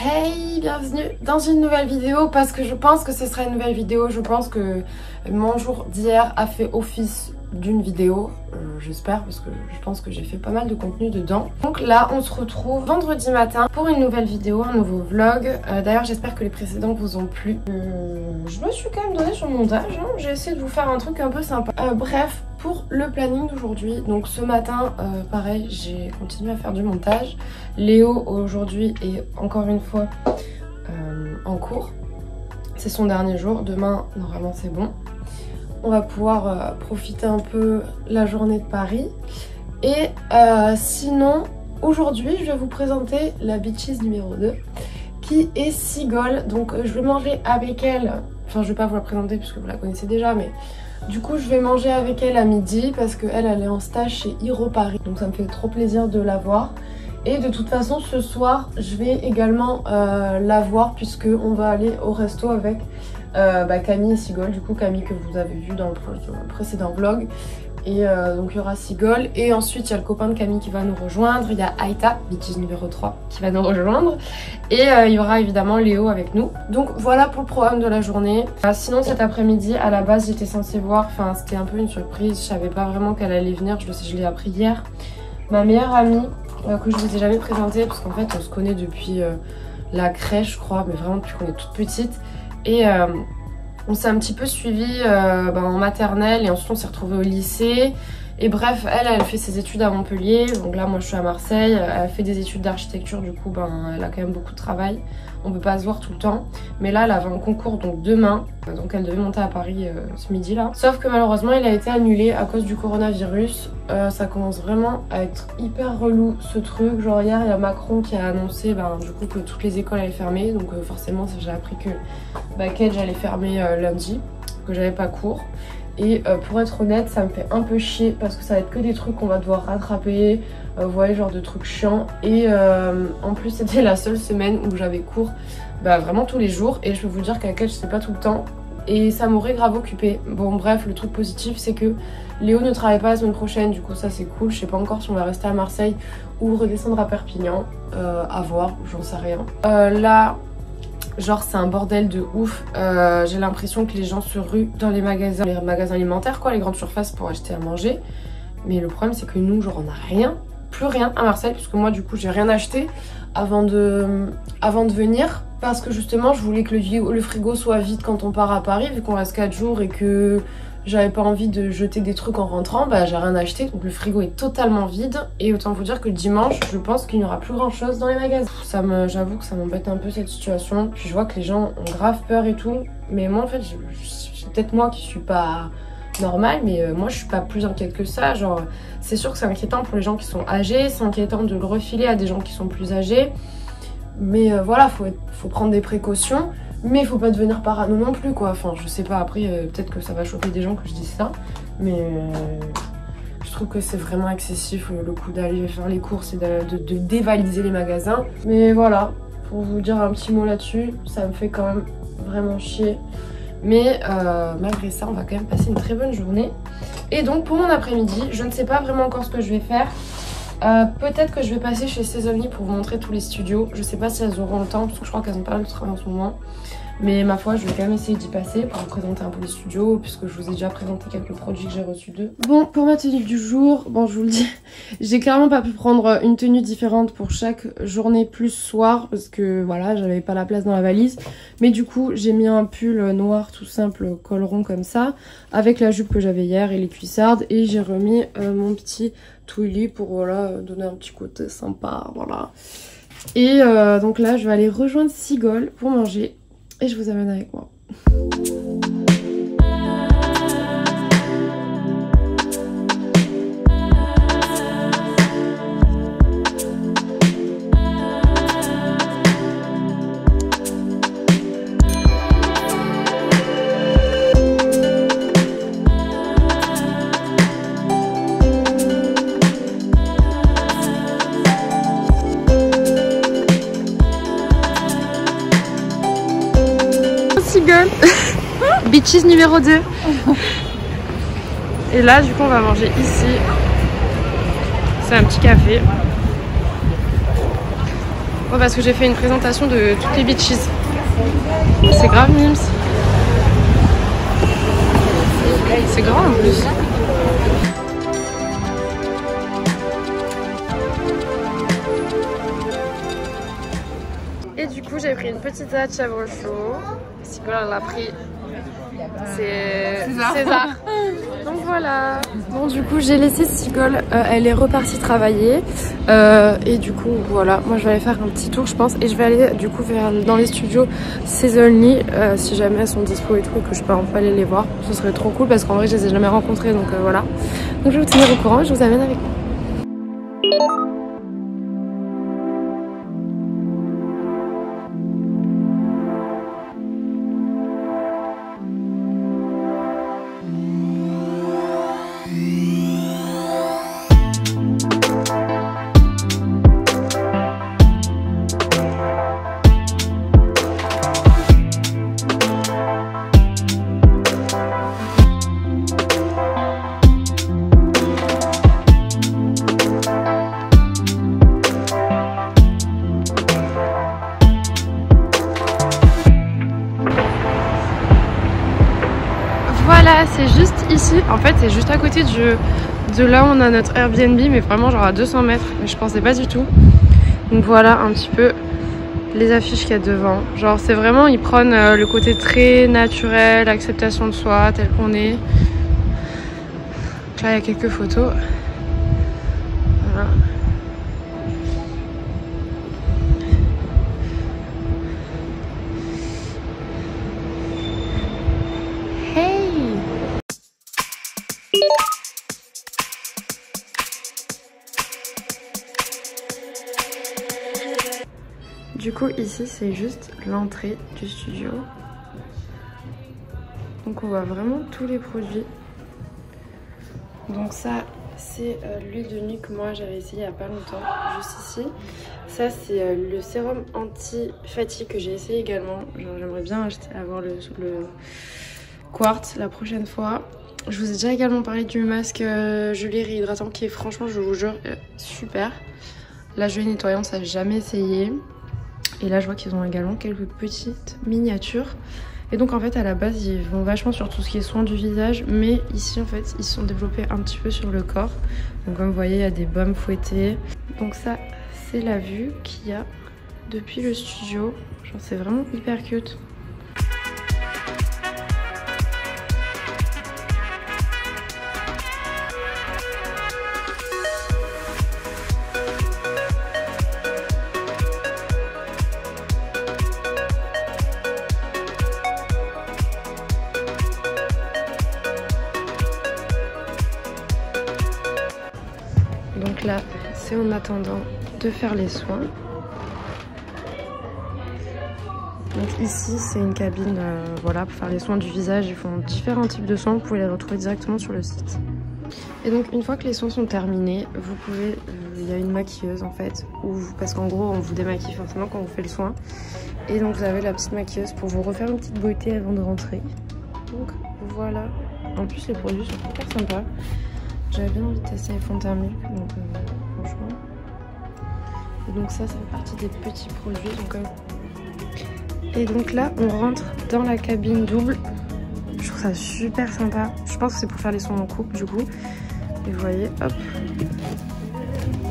Hey, bienvenue dans une nouvelle vidéo parce que je pense que ce sera une nouvelle vidéo. Je pense que mon jour d'hier a fait office d'une vidéo, j'espère, parce que je pense que j'ai fait pas mal de contenu dedans. Donc là on se retrouve vendredi matin pour une nouvelle vidéo, un nouveau vlog. D'ailleurs j'espère que les précédents vous ont plu. Je me suis quand même donné sur le montage, hein. J'ai essayé de vous faire un truc un peu sympa. Bref, pour le planning d'aujourd'hui, donc ce matin pareil, j'ai continué à faire du montage. Léo aujourd'hui est encore une fois en cours, c'est son dernier jour, demain normalement c'est bon. On va pouvoir profiter un peu la journée de Paris. Et sinon, aujourd'hui, je vais vous présenter la Bitches numéro 2, qui est Sigol. Donc je vais manger avec elle, enfin je vais pas vous la présenter puisque vous la connaissez déjà, mais du coup je vais manger avec elle à midi parce qu'elle est en stage chez Hiro Paris. Donc ça me fait trop plaisir de la voir. Et de toute façon ce soir, je vais également la voir puisque on va aller au resto avec Camille et Sigol, du coup Camille que vous avez vu dans le précédent vlog. Et donc il y aura Sigol et ensuite il y a le copain de Camille qui va nous rejoindre, il y a Aïta, Bitches numéro 3 qui va nous rejoindre et il y aura évidemment Léo avec nous. Donc voilà pour le programme de la journée. Sinon cet après-midi à la base j'étais censée voir, enfin c'était un peu une surprise, je savais pas vraiment qu'elle allait venir, je l'ai appris hier. Ma meilleure amie que je vous ai jamais présentée parce qu'en fait on se connaît depuis la crèche je crois, mais vraiment depuis qu'on est toute petite. Et on s'est un petit peu suivi en maternelle et ensuite on s'est retrouvés au lycée. Et bref, elle fait ses études à Montpellier, donc là moi je suis à Marseille. Elle fait des études d'architecture, du coup elle a quand même beaucoup de travail. On peut pas se voir tout le temps. Mais là elle avait un concours donc demain, donc elle devait monter à Paris ce midi là. Sauf que malheureusement il a été annulé à cause du coronavirus. Ça commence vraiment à être hyper relou ce truc. Genre hier il y a Macron qui a annoncé du coup que toutes les écoles allaient fermer. Donc forcément j'ai appris que Cage allait fermer lundi, que j'avais pas cours. Et pour être honnête ça me fait un peu chier parce que ça va être que des trucs qu'on va devoir rattraper, vous voyez, genre de trucs chiants. Et en plus c'était la seule semaine où j'avais cours vraiment tous les jours et je peux vous dire qu'à Cage c'est pas tout le temps et ça m'aurait grave occupé. Bon bref, le truc positif c'est que Léo ne travaille pas la semaine prochaine, du coup ça c'est cool. Je sais pas encore si on va rester à Marseille ou redescendre à Perpignan, à voir, j'en sais rien. Là genre c'est un bordel de ouf, j'ai l'impression que les gens se ruent dans les magasins alimentaires quoi, les grandes surfaces pour acheter à manger. Mais le problème c'est que nous genre on a rien, plus rien à Marseille, puisque moi du coup j'ai rien acheté avant de venir. Parce que justement je voulais que le frigo soit vide quand on part à Paris, vu qu'on reste 4 jours et que j'avais pas envie de jeter des trucs en rentrant, j'ai rien acheté, donc le frigo est totalement vide. Et autant vous dire que dimanche, je pense qu'il n'y aura plus grand chose dans les magasins. J'avoue que ça m'embête un peu cette situation. Puis je vois que les gens ont grave peur et tout. Mais moi en fait, c'est peut-être moi qui suis pas normale, mais moi je suis pas plus inquiète que ça. Genre c'est sûr que c'est inquiétant pour les gens qui sont âgés, c'est inquiétant de le refiler à des gens qui sont plus âgés. Mais voilà, faut prendre des précautions. Mais il faut pas devenir parano non plus quoi, enfin je sais pas, après peut-être que ça va choquer des gens que je dise ça, mais je trouve que c'est vraiment excessif le coup d'aller faire les courses et de dévaliser les magasins. Mais voilà, pour vous dire un petit mot là-dessus, ça me fait quand même vraiment chier. Mais malgré ça, on va quand même passer une très bonne journée. Et donc pour mon après-midi, je ne sais pas vraiment encore ce que je vais faire. Peut-être que je vais passer chez Seasonly pour vous montrer tous les studios. Je sais pas si elles auront le temps parce que je crois qu'elles ont pas mal de travail en ce moment. Mais ma foi, je vais quand même essayer d'y passer pour vous présenter un peu les studios, puisque je vous ai déjà présenté quelques produits que j'ai reçus d'eux. Bon, pour ma tenue du jour, bon je vous le dis, j'ai clairement pas pu prendre une tenue différente pour chaque journée plus soir, parce que voilà, j'avais pas la place dans la valise. Mais du coup, j'ai mis un pull noir tout simple, col rond comme ça, avec la jupe que j'avais hier et les cuissardes. Et j'ai remis mon petit Twilly pour voilà, donner un petit côté sympa, voilà. Et donc là, je vais aller rejoindre Sigol pour manger. Et je vous amène avec moi. Bitches numéro 2. Et là du coup on va manger ici. C'est un petit café. Ouais, parce que j'ai fait une présentation de toutes les bitches. C'est grave mimes. C'est grand en plus. Et du coup j'ai pris une petite à chèvre chaud. Sigola l'a pris. C'est César. Donc voilà. Bon du coup j'ai laissé Sigol, elle est repartie travailler. Et du coup voilà, moi je vais aller faire un petit tour je pense. Et je vais aller du coup dans les studios Seasonly si jamais elles sont dispo et tout et que je peux enfin aller les voir. Ce serait trop cool parce qu'en vrai je les ai jamais rencontrées donc voilà. Donc je vais vous tenir au courant et je vous amène avec moi. Voilà, c'est juste ici, en fait c'est juste à côté de là où on a notre Airbnb, mais vraiment genre à 200 mètres, mais je pensais pas du tout. Donc voilà un petit peu les affiches qu'il y a devant. Genre c'est vraiment, ils prennent le côté très naturel, acceptation de soi, tel qu'on est. Donc là il y a quelques photos. Voilà. Du coup ici c'est juste l'entrée du studio. Donc on voit vraiment tous les produits. Donc ça c'est l'huile de nuque que moi j'avais essayé il n'y a pas longtemps, juste ici. Ça c'est le sérum anti-fatigue que j'ai essayé également. J'aimerais bien avoir le quartz la prochaine fois. Je vous ai déjà également parlé du masque gelé réhydratant qui est franchement, je vous jure, super. La gelée nettoyante, ça j'ai jamais essayé. Et là je vois qu'ils ont également quelques petites miniatures. Et donc en fait à la base ils vont vachement sur tout ce qui est soin du visage. Mais ici en fait ils se sont développés un petit peu sur le corps. Donc comme vous voyez il y a des baumes fouettés. Donc ça c'est la vue qu'il y a depuis le studio. Genre c'est vraiment hyper cute. Donc là, c'est en attendant de faire les soins. Donc ici, c'est une cabine voilà, pour faire les soins du visage. Ils font différents types de soins. Vous pouvez les retrouver directement sur le site. Et donc, une fois que les soins sont terminés, vous pouvez... Il y a une maquilleuse en fait. Parce qu'en gros, on vous démaquille forcément quand on fait le soin. Et donc, vous avez la petite maquilleuse pour vous refaire une petite beauté avant de rentrer. Donc voilà. En plus, les produits sont super sympas. J'avais bien envie de tester les fonds de teint Milk, donc franchement. Et donc ça fait partie des petits produits. Et donc là, on rentre dans la cabine double. Je trouve ça super sympa. Je pense que c'est pour faire les soins en couple du coup. Et vous voyez, hop.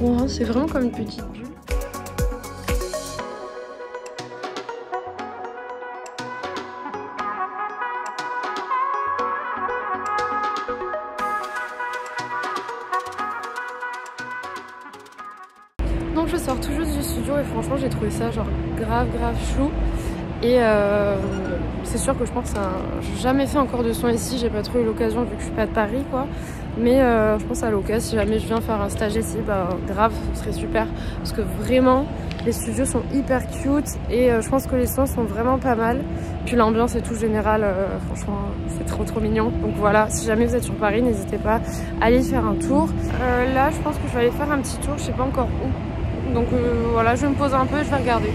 On rentre, c'est vraiment comme une petite bulle. Donc je sors tout juste du studio et franchement j'ai trouvé ça genre grave chou. Et c'est sûr que je pense que j'ai jamais fait encore de soins ici, j'ai pas trop eu l'occasion vu que je suis pas de Paris quoi. Mais je pense à l'occasion, si jamais je viens faire un stage ici, bah grave, ce serait super. Parce que vraiment, les studios sont hyper cute et je pense que les soins sont vraiment pas mal. Puis l'ambiance et tout général, franchement, c'est trop mignon. Donc voilà, si jamais vous êtes sur Paris, n'hésitez pas à aller faire un tour. Là, je pense que je vais aller faire un petit tour, je sais pas encore où. Donc voilà, je vais me poser un peu et je vais regarder.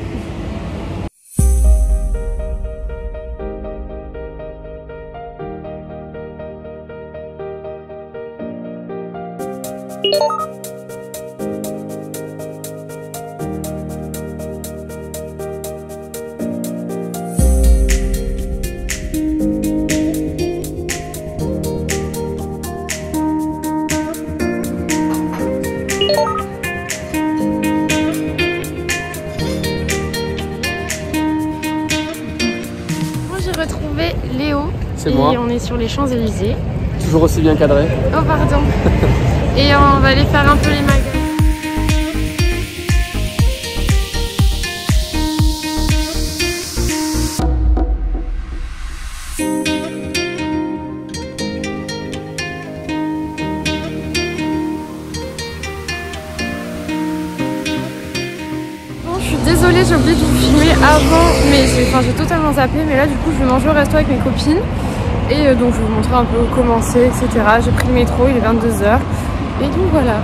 c'est Léo. C'est moi. Et on est sur les Champs-Élysées. Toujours aussi bien cadré. Oh pardon. Et on va aller faire un peu les magasins. Je suis désolée, j'ai oublié de vous filmer avant, mais j'ai totalement zappé. Mais là, du coup, je vais manger au resto avec mes copines. Et donc, je vais vous montrer un peu comment c'est, etc. J'ai pris le métro, il est 22 h. Et donc, voilà.